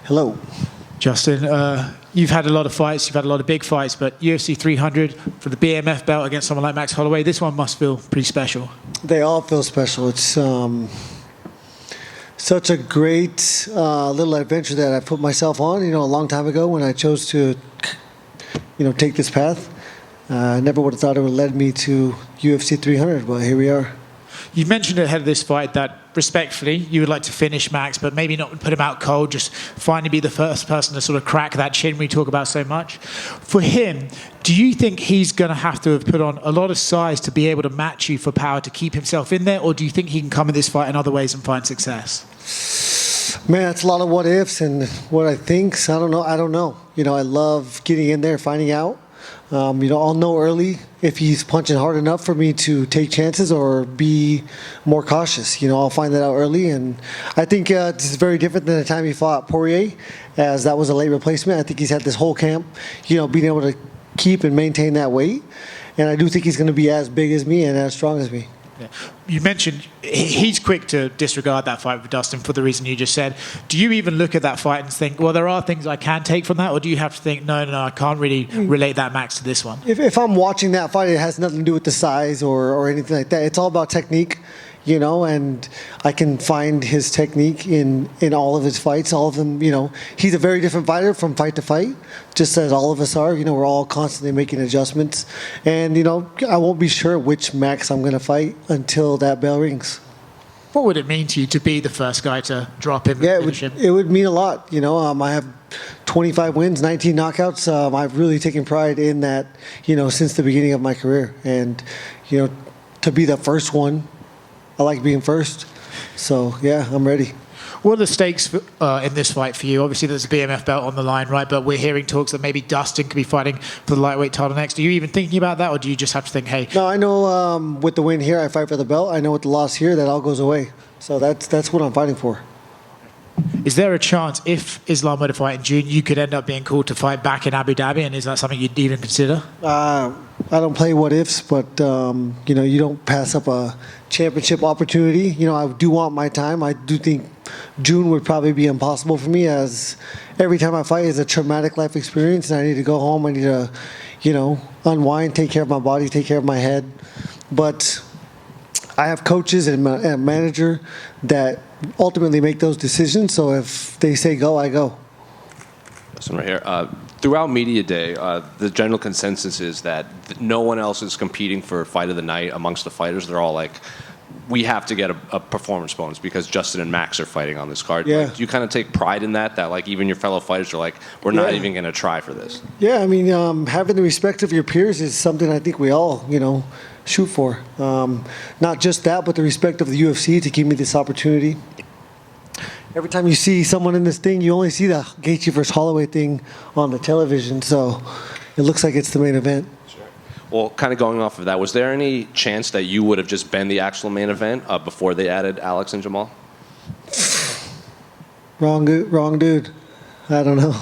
Hello. Justin, you've had a lot of fights, you've had a lot of big fights, but UFC 300 for the BMF belt against someone like Max Holloway, this one must feel pretty special. They all feel special. It's such a great little adventure that I put myself on, a long time ago when I chose to, take this path. I never would have thought it would have led me to UFC 300, but here we are. You mentioned ahead of this fight that, respectfully, you would like to finish Max, but maybe not put him out cold, just finally be the first person to sort of crack that chin we talk about so much. For him, do you think he's going to have put on a lot of size to be able to match you for power to keep himself in there, or do you think he can come at this fight in other ways and find success? Man, it's a lot of what ifs and what I think. I don't know. I love getting in there, finding out. I'll know early if he's punching hard enough for me to take chances or be more cautious. I'll find that out early, and I think this is very different than the time he fought Poirier, as that was a late replacement. I think he's had this whole camp, being able to keep and maintain that weight, and I do think he's going to be as big as me and as strong as me. Yeah. You mentioned he's quick to disregard that fight with Dustin for the reason you just said. Do you even look at that fight and think, well, there are things I can take from that, or do you have to think, no, I can't really relate that Max to this one? If I'm watching that fight, it has nothing to do with the size or anything like that. It's all about technique, and I can find his technique in all of his fights, all of them. He's a very different fighter from fight to fight, just as all of us are. We're all constantly making adjustments, and I won't be sure which Max I'm going to fight until that bell rings. What would it mean to you to be the first guy to drop him? Yeah, it would mean a lot. I have 25 wins, 19 knockouts. I've really taken pride in that, since the beginning of my career, and to be the first one. I like being first. So, yeah, I'm ready. What are the stakes in this fight for you? Obviously, there's a BMF belt on the line, right? But we're hearing talks that maybe Dustin could be fighting for the lightweight title next. Are you even thinking about that, or do you just have to think, hey? No, I know with the win here, I fight for the belt. I know with the loss here, that all goes away. So that's what I'm fighting for. Is there a chance, if Islam were to fight in June, you could end up being called to fight back in Abu Dhabi, and is that something you'd even consider? I don't play what ifs, but you don't pass up a championship opportunity. I do want my time. I do think June would probably be impossible for me, as every time I fight is a traumatic life experience, and I need to go home. I need to, unwind, take care of my body, take care of my head. But I have coaches and a manager that ultimately make those decisions. So if they say go, I go. This one right here. Throughout Media Day, the general consensus is that no one else is competing for Fight of the Night amongst the fighters. They're all like, we have to get a performance bonus because Justin and Max are fighting on this card. Yeah. Like, do you kind of take pride in that like even your fellow fighters are like, we're not even going to try for this? Yeah, I mean, having the respect of your peers is something I think we all, shoot for. Not just that, but the respect of the UFC to give me this opportunity. Every time you see someone in this thing, you only see the Gaethje versus Holloway thing on the television, so it looks like it's the main event. Sure. Well, kind of going off of that, was there any chance that you would have just been the actual main event before they added Alex and Jamal? Wrong dude. I don't know.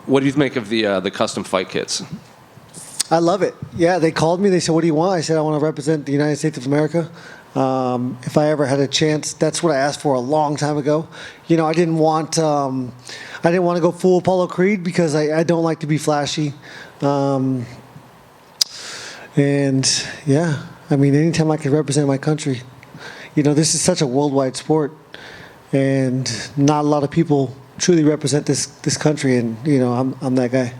What do you make of the custom fight kits? I love it. Yeah, they called me. They said, "What do you want?" I said, "I want to represent the United States of America." If I ever had a chance, that's what I asked for a long time ago. I didn't want to go full Apollo Creed because I don't like to be flashy. And yeah, I mean, anytime I can represent my country, this is such a worldwide sport, and not a lot of people truly represent this country, and I'm that guy.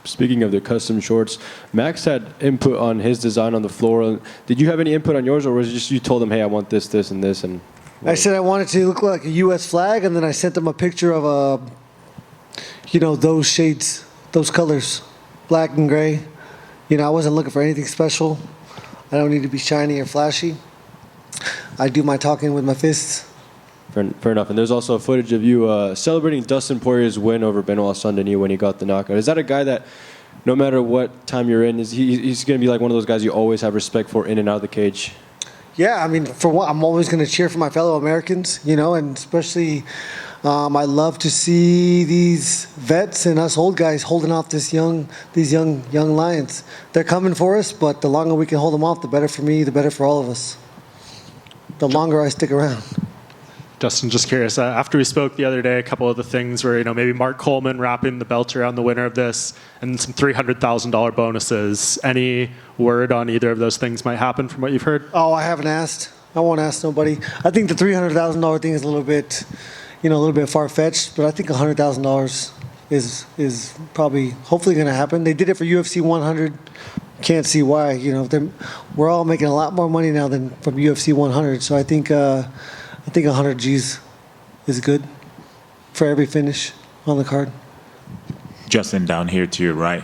Speaking of the custom shorts, Max had input on his design on the floor. Did you have any input on yours, or was it just you told him, hey, I want this, this, and this? And I said I wanted to look like a U.S. flag, and then I sent them a picture of those shades, those colors, black and gray. I wasn't looking for anything special. I don't need to be shiny or flashy. I do my talking with my fists. Fair enough. And there's also footage of you celebrating Dustin Poirier's win over Benoit Saint-Denis when he got the knockout. Is that a guy that, no matter what time you're in, he's going to be like one of those guys you always have respect for in and out of the cage? Yeah, I mean, for one, I'm always going to cheer for my fellow Americans, and especially I love to see these vets and us old guys holding off these young lions. They're coming for us, but the longer we can hold them off, the better for me, the better for all of us. The longer I stick around. Justin, just curious. After we spoke the other day, a couple of the things were, maybe Mark Coleman wrapping the belt around the winner of this and some $300,000 bonuses. Any word on either of those things might happen from what you've heard? Oh, I haven't asked. I won't ask nobody. I think the $300,000 thing is a little bit, a little bit far-fetched, but I think $100,000 is probably, hopefully going to happen. They did it for UFC 100. Can't see why. We're all making a lot more money now than from UFC 100. So I think 100 G's is good for every finish on the card. Justin, down here to your right,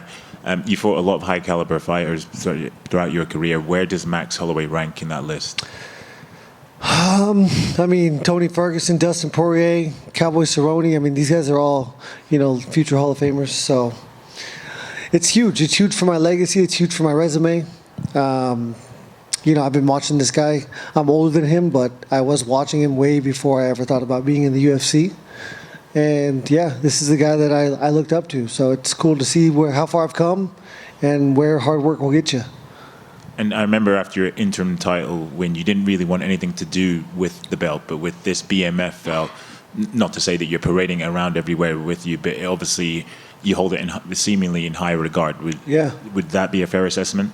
you fought a lot of high caliber fighters throughout your career. Where does Max Holloway rank in that list? Tony Ferguson, Dustin Poirier, Cowboy Cerrone. These guys are all, future Hall of Famers. So it's huge. It's huge for my legacy. It's huge for my resume. I've been watching this guy. I'm older than him, but I was watching him way before I ever thought about being in the UFC. And yeah, this is the guy that I looked up to. So it's cool to see how far I've come and where hard work will get you. And I remember after your interim title win, you didn't really want anything to do with the belt, but with this BMF belt, not to say that you're parading it around everywhere with you, but obviously you hold it seemingly in high regard. Would that be a fair assessment?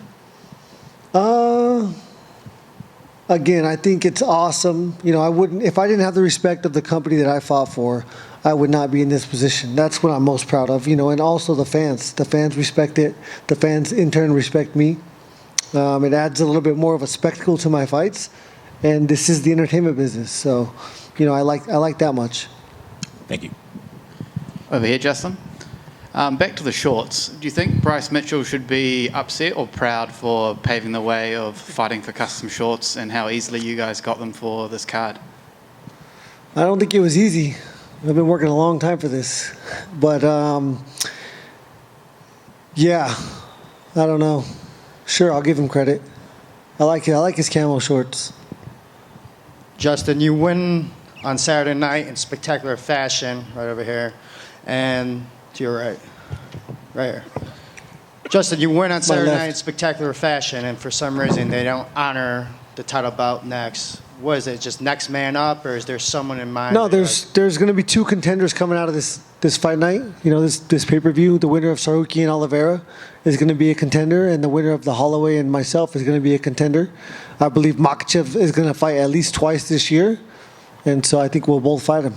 Again, I think it's awesome. I wouldn't, if I didn't have the respect of the company that I fought for, I would not be in this position. That's what I'm most proud of, and also the fans. The fans respect it. The fans in turn respect me. It adds a little bit more of a spectacle to my fights, and this is the entertainment business. So, I like that much. Thank you. Over here, Justin. Back to the shorts. Do you think Bryce Mitchell should be upset or proud for paving the way of fighting for custom shorts and how easily you guys got them for this card? I don't think it was easy. I've been working a long time for this. But, yeah, I don't know. Sure, I'll give him credit. I like it. I like his camo shorts. Justin, you win on Saturday night in spectacular fashion, right over here. And to your right here. Justin, you win on Saturday night in spectacular fashion, and for some reason they don't honor the title bout next. What is it, just next man up, or is there someone in mind? No, there's going to be two contenders coming out of this fight night. This pay-per-view. The winner of Saruki and Oliveira is going to be a contender, and the winner of the Holloway and myself is going to be a contender. I believe Makhachev is going to fight at least twice this year, and so I think we'll both fight him.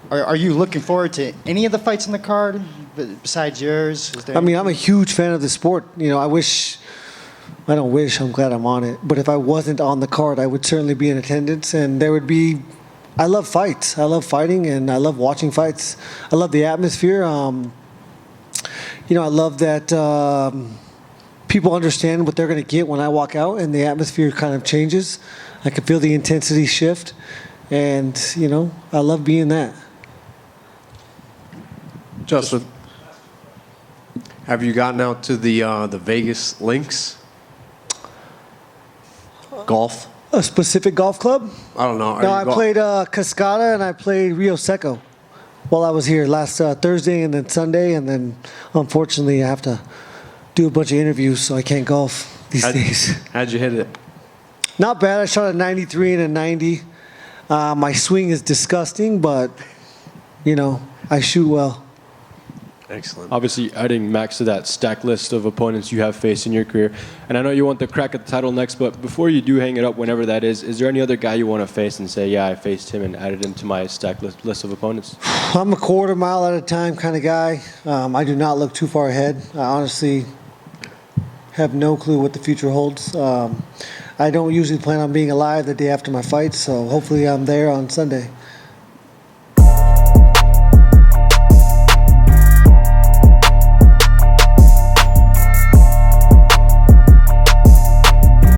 Are you looking forward to any of the fights in the card besides yours? I'm a huge fan of the sport. I don't wish, I'm glad I'm on it. But if I wasn't on the card, I would certainly be in attendance. And there would be, I love fights. I love fighting and I love watching fights. I love the atmosphere. I love that people understand what they're going to get when I walk out and the atmosphere kind of changes. I can feel the intensity shift. And, I love being that. Justin, have you gotten out to the Vegas links? Golf? A specific golf club? I don't know. No, I played Cascada and I played Rio Seco while I was here last Thursday and then Sunday. And then, unfortunately, I have to do a bunch of interviews, so I can't golf these days. How'd you hit it? Not bad. I shot a 93 and a 90. My swing is disgusting, but, I shoot well. Excellent. Obviously, adding Max to that stack list of opponents you have faced in your career. And I know you want the crack at the title next, but before you do hang it up, whenever that is there any other guy you want to face and say, yeah, I faced him and added him to my stack list of opponents? I'm a quarter mile at a time kind of guy. I do not look too far ahead. I honestly have no clue what the future holds. I don't usually plan on being alive the day after my fight, so hopefully I'm there on Sunday.